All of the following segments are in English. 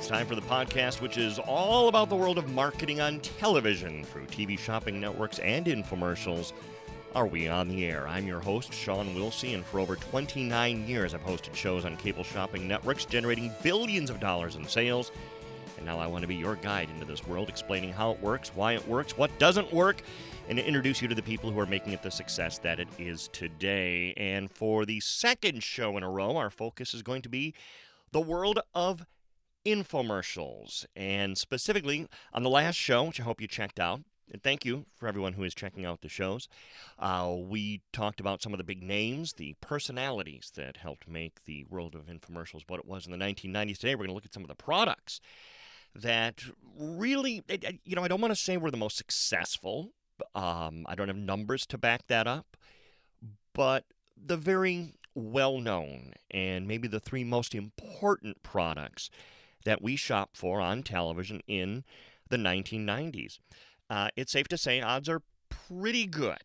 time for the podcast, which is all about the world of marketing on television through TV shopping networks and infomercials. Are we on the air? I'm your host, Sean Wilsey, and for over 29 years I've hosted shows on cable shopping networks, generating billions of dollars in sales. And now I want to be your guide into this world, explaining how it works, why it works, what doesn't work, and to introduce you to the people who are making it the success that it is today. And for the second show in a row, our focus is going to be the world of infomercials. And specifically, on the last show, which I hope you checked out, and thank you for everyone who is checking out the shows, we talked about some of the big names, the personalities that helped make the world of infomercials what it was in the 1990s. Today, we're going to look at some of the products that really, I don't want to say we're the most successful. I don't have numbers to back that up, but the very well-known and maybe the three most important products that we shop for on television in the 1990s. It's safe to say odds are pretty good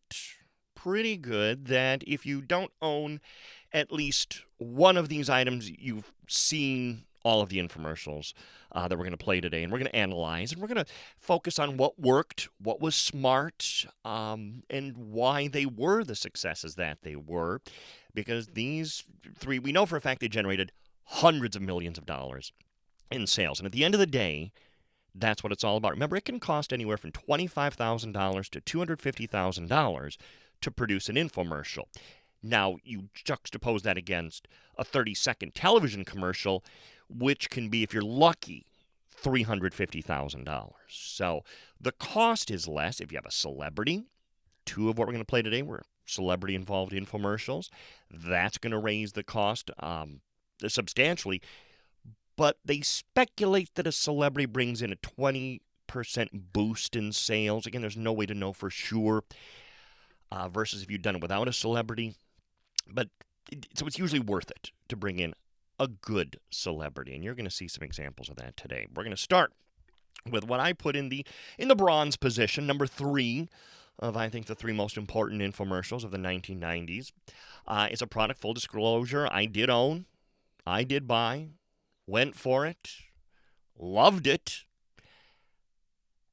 that if you don't own at least one of these items, you've seen all of the infomercials that we're going to play today. And we're going to analyze, and we're going to focus on what worked, what was smart, and why they were the successes that they were. Because these three, we know for a fact they generated hundreds of millions of dollars in sales. And at the end of the day, that's what it's all about. Remember, it can cost anywhere from $25,000 to $250,000 to produce an infomercial. Now, you juxtapose that against a 30-second television commercial, which can be, if you're lucky, $350,000. So the cost is less if you have a celebrity. Two of what we're going to play today were celebrity-involved infomercials. That's going to raise the cost substantially. But they speculate that a celebrity brings in a 20% boost in sales. Again, there's no way to know for sure versus if you've done it without a celebrity. But so it's usually worth it to bring in a good celebrity. And you're going to see some examples of that today. We're going to start with what I put in the bronze position, number 3 of, I think, the 3 most important infomercials of the 1990s. It's a product, full disclosure, I did own, I did buy, went for it, loved it,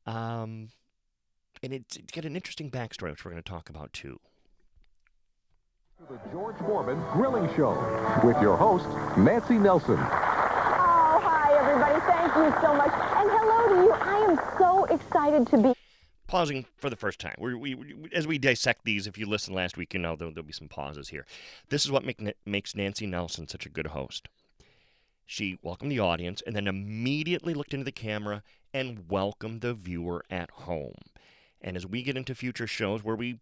and it's got an interesting backstory, which we're going to talk about, too. The George Foreman Grilling Show with your host, Nancy Nelson. Oh, hi, everybody. Thank you so much. And hello to you. I am so excited to be... Pausing for the first time. As we dissect these, if you listened last week, you know there'll be some pauses here. This is what makes Nancy Nelson such a good host. She welcomed the audience and then immediately looked into the camera and welcomed the viewer at home. And as we get into future shows where we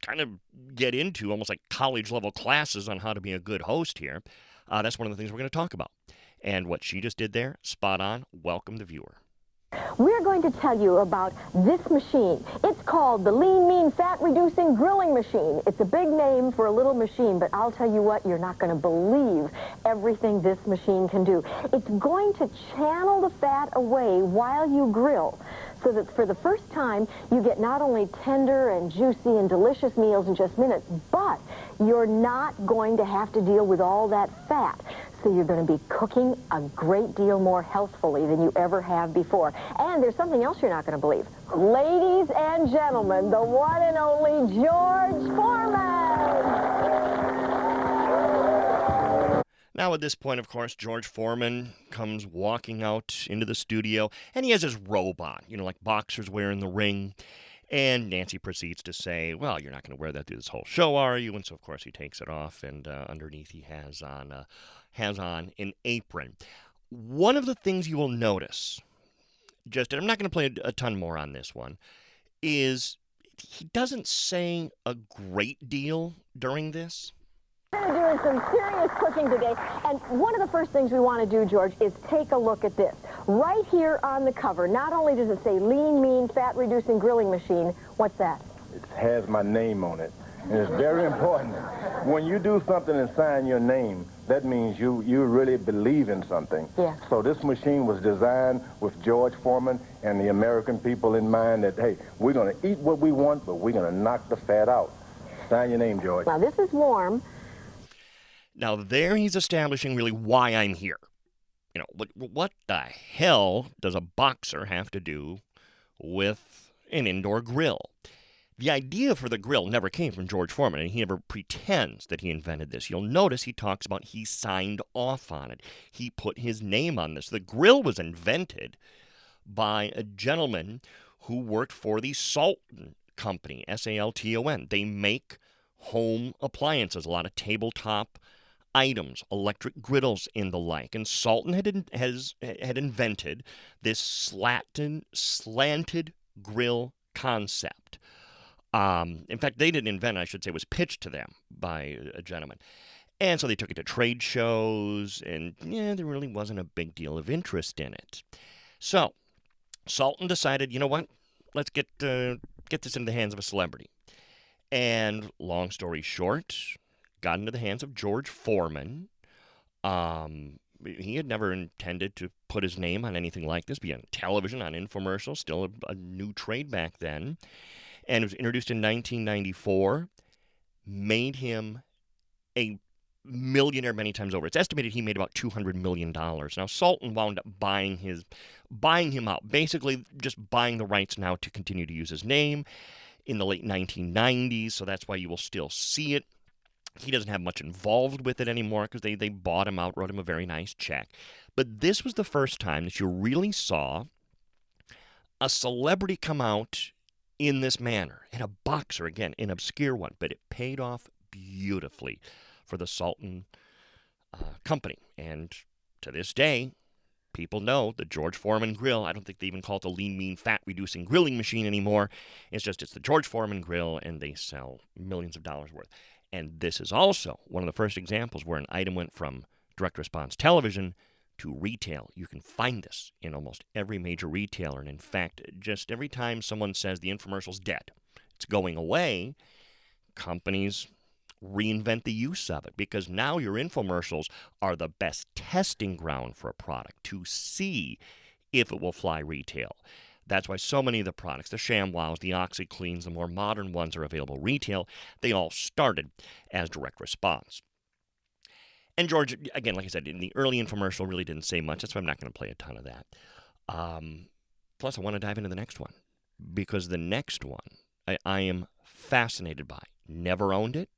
kind of get into almost like college-level classes on how to be a good host here, that's one of the things we're going to talk about. And what she just did there, spot on, welcome the viewer. We're going to tell you about this machine. It's called the Lean, Mean, Fat-Reducing Grilling Machine. It's a big name for a little machine, but I'll tell you what, you're not going to believe everything this machine can do. It's going to channel the fat away while you grill, so that for the first time, you get not only tender and juicy and delicious meals in just minutes, but you're not going to have to deal with all that fat. So you're going to be cooking a great deal more healthfully than you ever have before. And there's something else you're not going to believe. Ladies and gentlemen, the one and only George Foreman. Now at this point, of course, George Foreman comes walking out into the studio, and he has his robe on, like boxers wear in the ring. And Nancy proceeds to say, well, you're not going to wear that through this whole show, are you? And so, of course, he takes it off, and underneath he has on an apron. One of the things you will notice, and I'm not going to play a ton more on this one, is he doesn't say a great deal during this. We're going to do some serious cooking today, and one of the first things we want to do, George, is take a look at this. Right here on the cover, not only does it say Lean, Mean, Fat-Reducing Grilling Machine, what's that? It has my name on it, and it's very important. When you do something and sign your name, that means you really believe in something. Yeah. So this machine was designed with George Foreman and the American people in mind that, hey, we're going to eat what we want, but we're going to knock the fat out. Sign your name, George. Now, this is warm. Now, there he's establishing really why I'm here. what the hell does a boxer have to do with an indoor grill? The idea for the grill never came from George Foreman, and he never pretends that he invented this. You'll notice he talks about he signed off on it. He put his name on this. The grill was invented by a gentleman who worked for the Salton Company, Salton. They make home appliances, a lot of tabletop items, electric griddles and the like. And Salton had invented this slanted grill concept. In fact, they didn't invent it, I should say. It was pitched to them by a gentleman. And so they took it to trade shows, and there really wasn't a big deal of interest in it. So Salton decided, you know what? Let's get this into the hands of a celebrity. And long story short, got into the hands of George Foreman. He had never intended to put his name on anything like this, be on television, on infomercials, still a new trade back then. And it was introduced in 1994, made him a millionaire many times over. It's estimated he made about $200 million. Now, Salton wound up buying him out, basically just buying the rights now to continue to use his name in the late 1990s, so that's why you will still see it. He doesn't have much involved with it anymore because they bought him out, wrote him a very nice check. But this was the first time that you really saw a celebrity come out in this manner, and a boxer, again, an obscure one, but it paid off beautifully for the Salton Company. And to this day, people know the George Foreman grill. I don't think they even call it the lean, mean, fat-reducing grilling machine anymore. It's the George Foreman grill, and they sell millions of dollars worth. And this is also one of the first examples where an item went from direct response television to retail. You can find this in almost every major retailer. And in fact, just every time someone says the infomercial's dead, it's going away, companies reinvent the use of it, because now your infomercials are the best testing ground for a product to see if it will fly retail. That's why so many of the products, the ShamWows, the OxyCleans, the more modern ones are available retail. They all started as direct response. And George, again, like I said, in the early infomercial really didn't say much. That's why I'm not going to play a ton of that. Plus, I want to dive into the next one, because the next one I am fascinated by. Never owned it.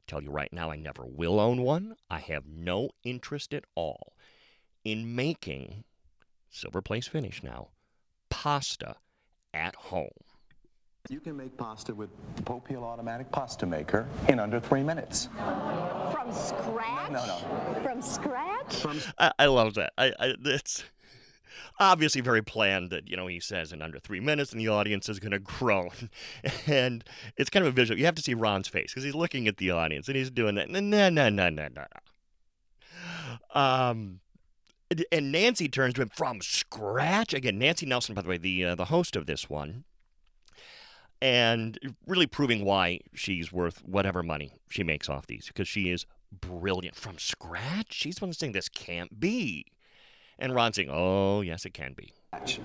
Tell you right now, I never will own one. I have no interest at all in making, Silver Place Finish now, pasta at home. You can make pasta with the Popeel automatic pasta maker in under 3 minutes. From scratch? No. From scratch? I love that. It's obviously very planned that, he says in under 3 minutes and the audience is going to groan. And it's kind of a visual. You have to see Ron's face because he's looking at the audience and he's doing that. No. And Nancy turns to him, from scratch? Again, Nancy Nelson, by the way, the host of this one. And really proving why she's worth whatever money she makes off these, because she is brilliant. From scratch? She's the one saying this can't be. And Ron saying, oh, yes, it can be.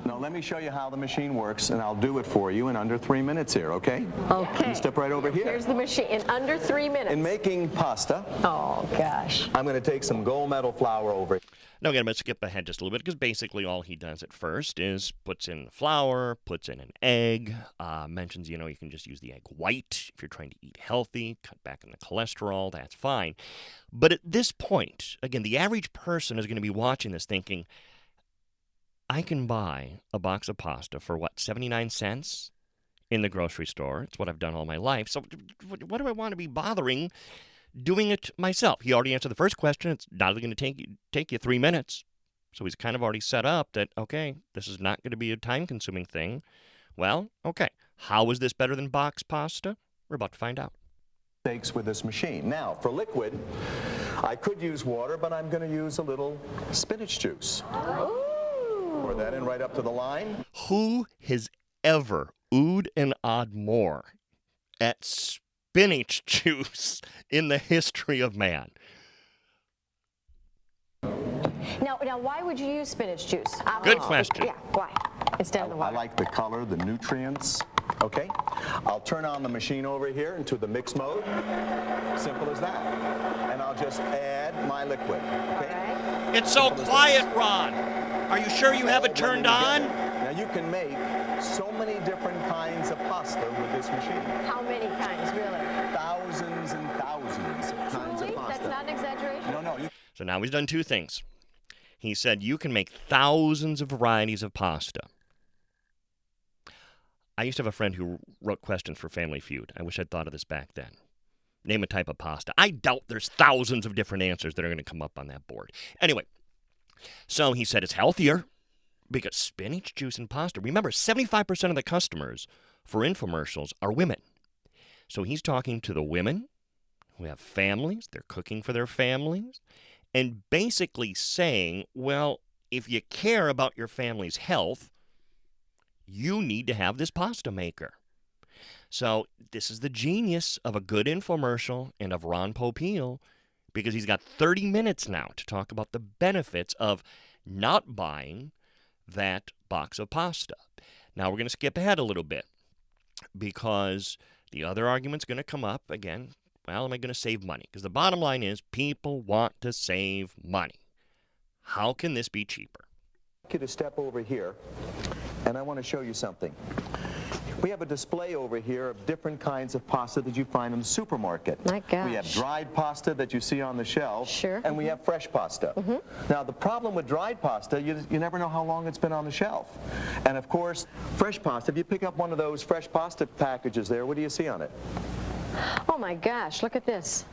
Now, let me show you how the machine works, and I'll do it for you in under 3 minutes here, okay? Okay. You step right over here. Here's the machine in under 3 minutes. In making pasta, oh, gosh, I'm going to take some gold medal flour over. Now, again, I'm going to skip ahead just a little bit, because basically all he does at first is puts in flour, puts in an egg, mentions, you can just use the egg white if you're trying to eat healthy, cut back on the cholesterol, that's fine. But at this point, again, the average person is going to be watching this thinking, I can buy a box of pasta for, 79 cents in the grocery store. It's what I've done all my life. So what do I want to be bothering doing it myself? He already answered the first question. It's not going to take you 3 minutes. So he's kind of already set up that, okay, this is not going to be a time-consuming thing. Well, okay, how is this better than box pasta? We're about to find out. Steaks with this machine. Now, for liquid, I could use water, but I'm going to use a little spinach juice. Pour that in right up to the line. Who has ever oohed and awed more at spinach juice in the history of man? Now, why would you use spinach juice? Good question. Yeah, why? Instead of the water. I like the color, the nutrients. Okay? I'll turn on the machine over here into the mix mode. Simple as that. And I'll just add my liquid. Okay? It's so quiet, Ron. Are you sure you have it turned on? Now you can make so many different kinds of pasta with this machine. How many kinds, really? Thousands and thousands of kinds of pasta. That's not an exaggeration? No. So now he's done two things. He said you can make thousands of varieties of pasta. I used to have a friend who wrote questions for Family Feud. I wish I'd thought of this back then. Name a type of pasta. I doubt there's thousands of different answers that are going to come up on that board. Anyway, so he said it's healthier because spinach juice and pasta. Remember, 75% of the customers for infomercials are women. So he's talking to the women who have families, they're cooking for their families, and basically saying, well, if you care about your family's health, you need to have this pasta maker. So this is the genius of a good infomercial and of Ron Popeil, because he's got 30 minutes now to talk about the benefits of not buying that box of pasta. Now we're going to skip ahead a little bit because the other argument's going to come up again. Well, am I going to save money? Because the bottom line is people want to save money. How can this be cheaper? I'd like you to step over here, and I want to show you something. We have a display over here of different kinds of pasta that you find in the supermarket. My gosh. We have dried pasta that you see on the shelf. Sure. And we have fresh pasta. Now, the problem with dried pasta, you never know how long it's been on the shelf. And, of course, fresh pasta, if you pick up one of those fresh pasta packages there, what do you see on it? Oh my gosh, look at this.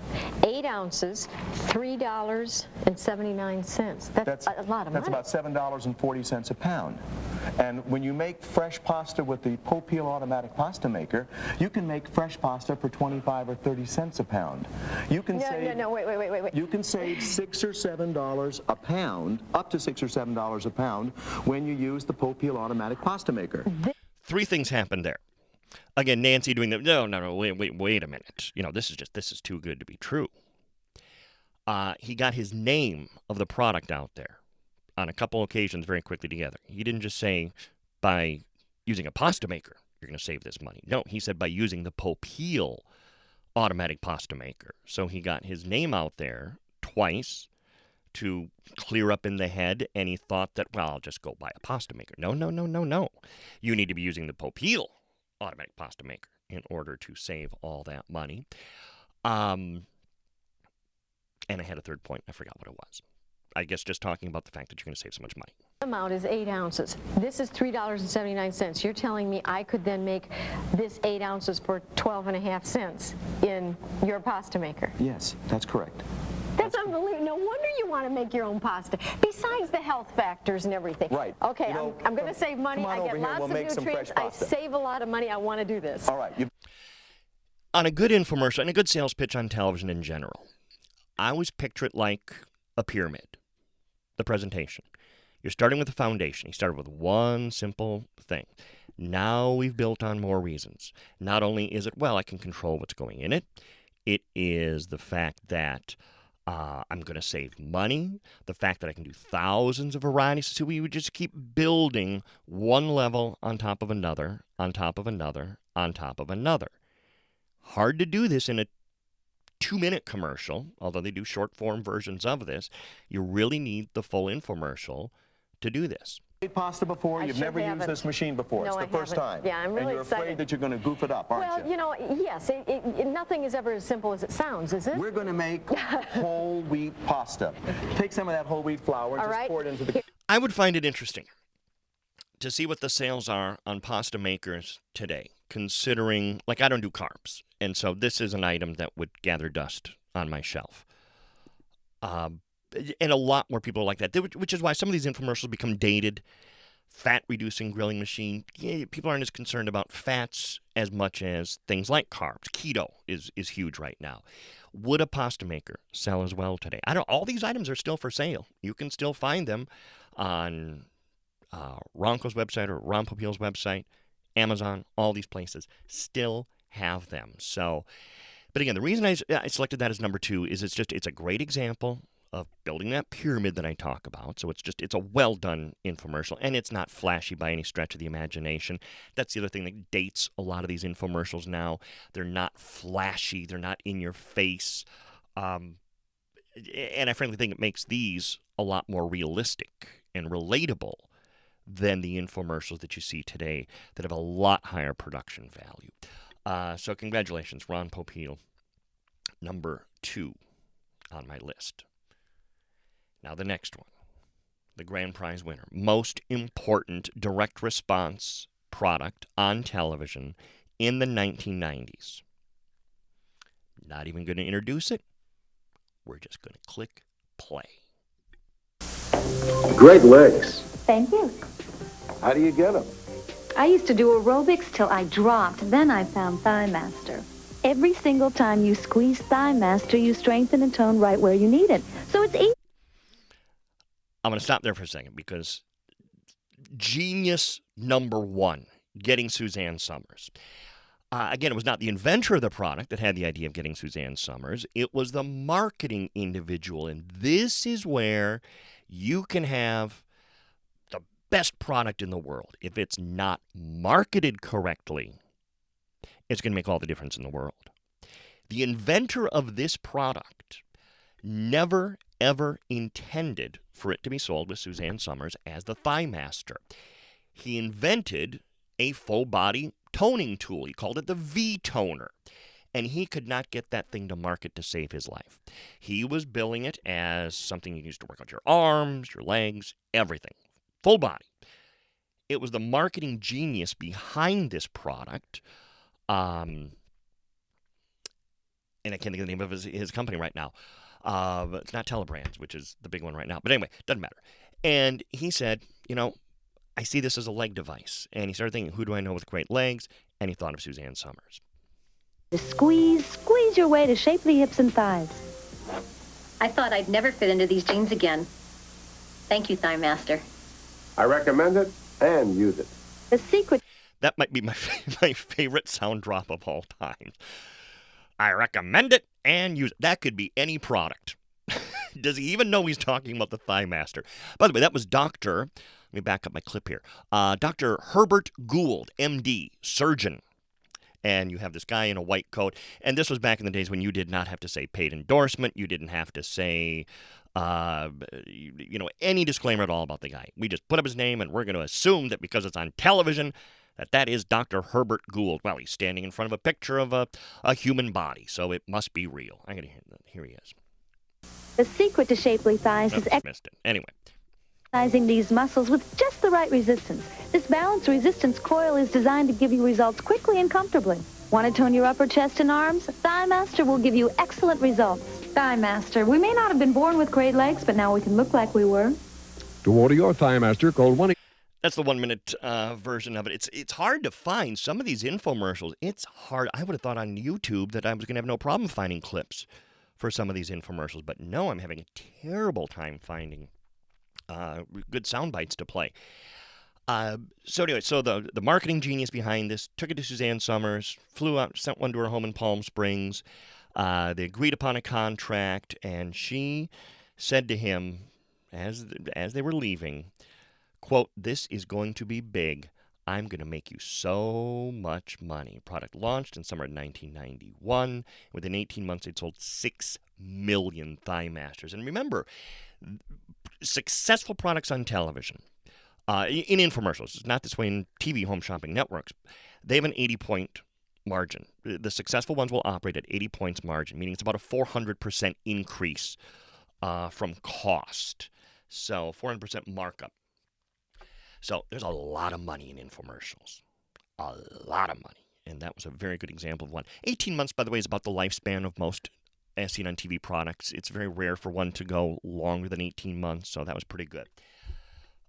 8 ounces, $3.79. That's a lot of money. That's about $7.40 a pound. And when you make fresh pasta with the Popeil automatic pasta maker, you can make fresh pasta for 25 or 30 cents a pound. You can Wait. You can save $6 or $7 a pound, up to $6 or $7 a pound, when you use the Popeil automatic pasta maker. Three things happened there. Again, Nancy doing the, no, wait a minute. This is too good to be true. He got his name of the product out there on a couple occasions very quickly together. He didn't just say by using a pasta maker, you're going to save this money. No, he said by using the Popeil automatic pasta maker. So he got his name out there twice to clear up in the head, and he thought that, well, I'll just go buy a pasta maker. No. You need to be using the Popeil automatic pasta maker in order to save all that money. And I had a third point. I forgot what it was. I guess just talking about the fact that you're going to save so much money. The amount is 8 ounces. This is $3.79. You're telling me I could then make this 8 ounces for 12.5 cents in your pasta maker? Yes, that's correct. That's unbelievable. No wonder you want to make your own pasta. Besides the health factors and everything. Right. Okay, I'm going to save money. I get lots of nutrients. I pasta. save a lot of money. I want to do this. All right. On a good infomercial and a good sales pitch on television in general, I always picture it like a pyramid, the presentation. You're starting with a foundation. You started with one simple thing. Now we've built on more reasons. Not only is it, well, I can control what's going in it. It is the fact that I'm going to save money, the fact that I can do thousands of varieties. So we would just keep building one level on top of another, on top of another, on top of another. Hard to do this in a 2-minute commercial, although they do short-form versions of this. You really need the full infomercial to do this. Made pasta before? You've never used this machine before. It's the first time. Yeah, I'm really excited. And you're afraid that you're going to goof it up, aren't you? Well, yes. Nothing is ever as simple as it sounds, is it? We're going to make whole wheat pasta. Take some of that whole wheat flour and just pour it into the... I would find it interesting to see what the sales are on pasta makers today, considering, like, I don't do carbs, and so this is an item that would gather dust on my shelf. And a lot more people are like that, which is why some of these infomercials become dated. Fat-reducing grilling machine. Yeah, people aren't as concerned about fats as much as things like carbs. Keto is huge right now. Would a pasta maker sell as well today? All these items are still for sale. You can still find them on Ronco's website or Ron Popeil's website, Amazon, all these places still have them. So, but again, the reason I selected that as number 2 is it's a great example of building that pyramid that I talk about. So it's a well-done infomercial, and it's not flashy by any stretch of the imagination. That's the other thing that dates a lot of these infomercials now. They're not flashy. They're not in your face. And I frankly think it makes these a lot more realistic and relatable than the infomercials that you see today that have a lot higher production value. So congratulations, Ron Popeil, number 2 on my list. Now the next one, the grand prize winner, most important direct response product on television in the 1990s. Not even going to introduce it. We're just going to click play. Great legs. Thank you. How do you get them? I used to do aerobics till I dropped. Then I found Thigh Master. Every single time you squeeze Thigh Master, you strengthen and tone right where you need it. So it's easy. I'm going to stop there for a second because genius number 1, getting Suzanne Summers. Again, it was not the inventor of the product that had the idea of getting Suzanne Summers. It was the marketing individual. And this is where you can have the best product in the world. If it's not marketed correctly, it's going to make all the difference in the world. The inventor of this product never, ever intended for it to be sold with Suzanne Summers as the Thigh Master. He invented a full-body toning tool. He called it the V-toner. And he could not get that thing to market to save his life. He was billing it as something you used to work out your arms, your legs, everything. Full body. It was the marketing genius behind this product. And I can't think of the name of his company right now. It's not Telebrands, which is the big one right now. But anyway, doesn't matter. And he said, I see this as a leg device. And he started thinking, who do I know with great legs? And he thought of Suzanne Summers. Squeeze your way to shapely hips and thighs. I thought I'd never fit into these jeans again. Thank you, Thigh Master. I recommend it and use it. The secret. That might be my favorite sound drop of all time. I recommend it and use it. That could be any product. Does he even know he's talking about the Thigh Master? By the way, that was let me back up my clip here. Dr. Herbert Gould, MD, surgeon. And you have this guy in a white coat. And this was back in the days when you did not have to say paid endorsement. You didn't have to say, any disclaimer at all about the guy. We just put up his name, and we're going to assume that because it's on television, that is Dr. Herbert Gould. Well, he's standing in front of a picture of a human body, so it must be real. I'm going to here he is. The secret to shapely thighs is missed it. Anyway. Exercising these muscles with just the right resistance. This balanced resistance coil is designed to give you results quickly and comfortably. Want to tone your upper chest and arms? Thigh Master will give you excellent results. Thigh Master. We may not have been born with great legs, but now we can look like we were. To order your Thigh Master, call 1. That's the 1-minute version of it. It's hard to find some of these infomercials. It's hard. I would have thought on YouTube that I was going to have no problem finding clips for some of these infomercials, but no, I'm having a terrible time finding good sound bites to play. So anyway, the marketing genius behind this took it to Suzanne Summers, flew out, sent one to her home in Palm Springs. They agreed upon a contract, and she said to him, as they were leaving, quote, "This is going to be big. I'm going to make you so much money." Product launched in summer of 1991. Within 18 months, they'd sold 6 million Thigh Masters. And remember, successful products on television, in infomercials, it's not this way in TV home shopping networks, they have an 80-point margin. The successful ones will operate at 80 points margin, meaning it's about a 400% increase from cost. So 400% markup. So there's a lot of money in infomercials. A lot of money. And that was a very good example of one. 18 months, by the way, is about the lifespan of most as seen on TV products. It's very rare for one to go longer than 18 months, so that was pretty good.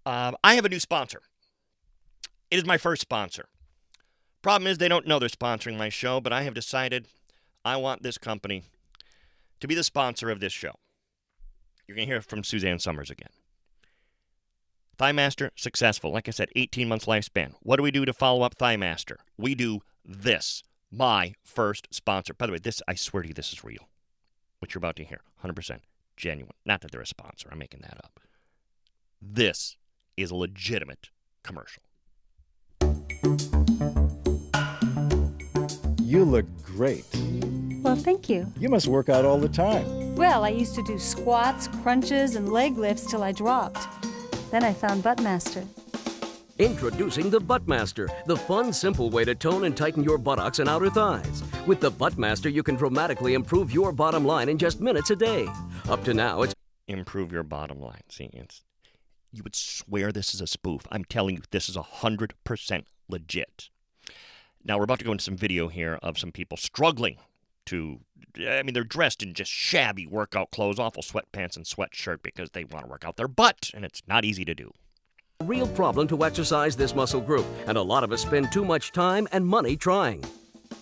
I have a new sponsor. It is my first sponsor. Problem is they don't know they're sponsoring my show, but I have decided I want this company to be the sponsor of this show. You're going to hear from Suzanne Summers again. Thigh Master, successful. Like I said, 18 months lifespan. What do we do to follow up Thigh Master? We do this. My first sponsor. By the way, I swear to you, this is real. What you're about to hear, 100%. genuine. Not that they're a sponsor. I'm making that up. This is a legitimate commercial. You look great. Well, thank you. You must work out all the time. Well, I used to do squats, crunches, and leg lifts till I dropped. Then I found Buttmaster. Introducing the Buttmaster, the fun, simple way to tone and tighten your buttocks and outer thighs. With the Buttmaster, you can dramatically improve your bottom line in just minutes a day. Up to now, it's... Improve your bottom line. See, you would swear this is a spoof. I'm telling you, this is 100% legit. Now, we're about to go into some video here of some people struggling to... they're dressed in just shabby workout clothes, awful sweatpants and sweatshirt because they want to work out their butt, and it's not easy to do. a real problem to exercise this muscle group, and a lot of us spend too much time and money trying.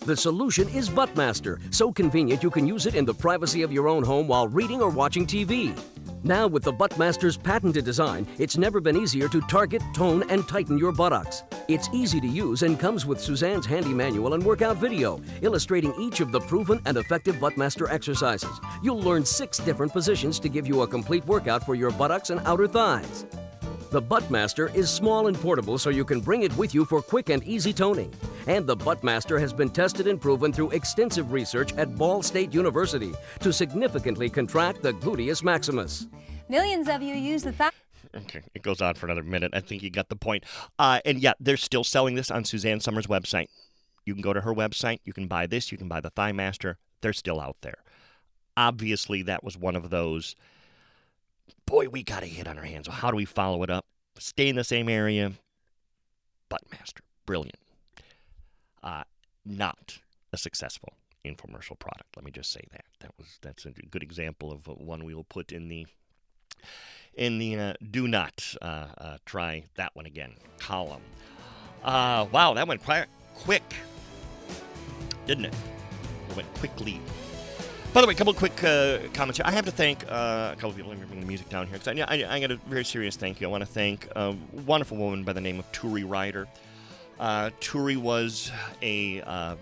The solution is Buttmaster, so convenient you can use it in the privacy of your own home while reading or watching TV. Now with the Buttmaster's patented design, it's never been easier to target, tone, and tighten your buttocks. It's easy to use and comes with Suzanne's handy manual and workout video, illustrating each of the proven and effective Buttmaster exercises. You'll learn 6 different positions to give you a complete workout for your buttocks and outer thighs. The Buttmaster is small and portable, so you can bring it with you for quick and easy toning. And the Buttmaster has been tested and proven through extensive research at Ball State University to significantly contract the gluteus maximus. Millions of you use the Okay, it goes on for another minute. I think you got the point. And yeah, they're still selling this on Suzanne Summers' website. You can go to her website. You can buy this. You can buy the Thigh Master. They're still out there. Obviously, that was one of those, boy, we got a hit on our hands. How do we follow it up? Stay in the same area. Buttmaster. Brilliant. Not a successful infomercial product. Let me just say that. That's a good example of one we will put in the do not try that one again column. Wow, that went quite quick, didn't it? It went quickly. By the way, a couple of quick comments here. I have to thank a couple of people. Let me bring the music down here, because I got a very serious thank you. I want to thank a wonderful woman by the name of Turi Ryder. Turi was a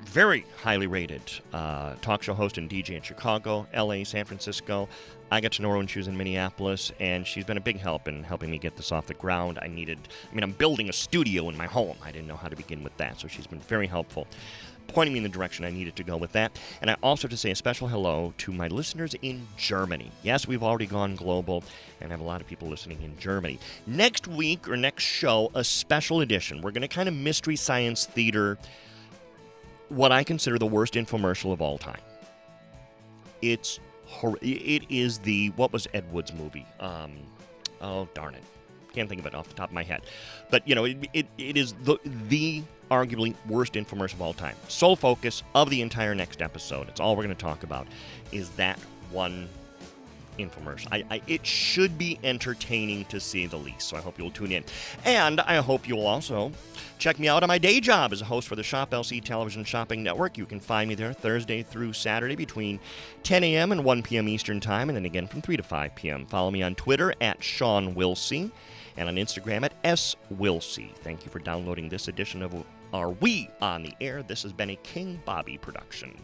very highly rated talk show host and DJ in Chicago, LA, San Francisco. I got to know her when she was in Minneapolis, and she's been a big help in helping me get this off the ground. I'm building a studio in my home. I didn't know how to begin with that, so she's been very helpful, pointing me in the direction I needed to go with that. And I also have to say a special hello to my listeners in Germany. Yes, we've already gone global, and I have a lot of people listening in Germany. Next week, or next show, a special edition. We're going to kind of Mystery Science Theater what I consider the worst infomercial of all time. It is the, what was Ed Wood's movie? Oh, darn it. Can't think of it off the top of my head. But, it is the arguably worst infomercial of all time. Sole focus of the entire next episode, it's all we're going to talk about, is that one infomercial. It should be entertaining to say the least, so I hope you'll tune in. And I hope you'll also check me out on my day job as a host for the Shop LC Television Shopping Network. You can find me there Thursday through Saturday between 10 a.m. and 1 p.m. Eastern Time, and then again from 3 to 5 p.m. Follow me on Twitter at Sean Wilsey and on Instagram at SWilsey. Thank you for downloading this edition of Are We on the Air? This has been a King Bobby production.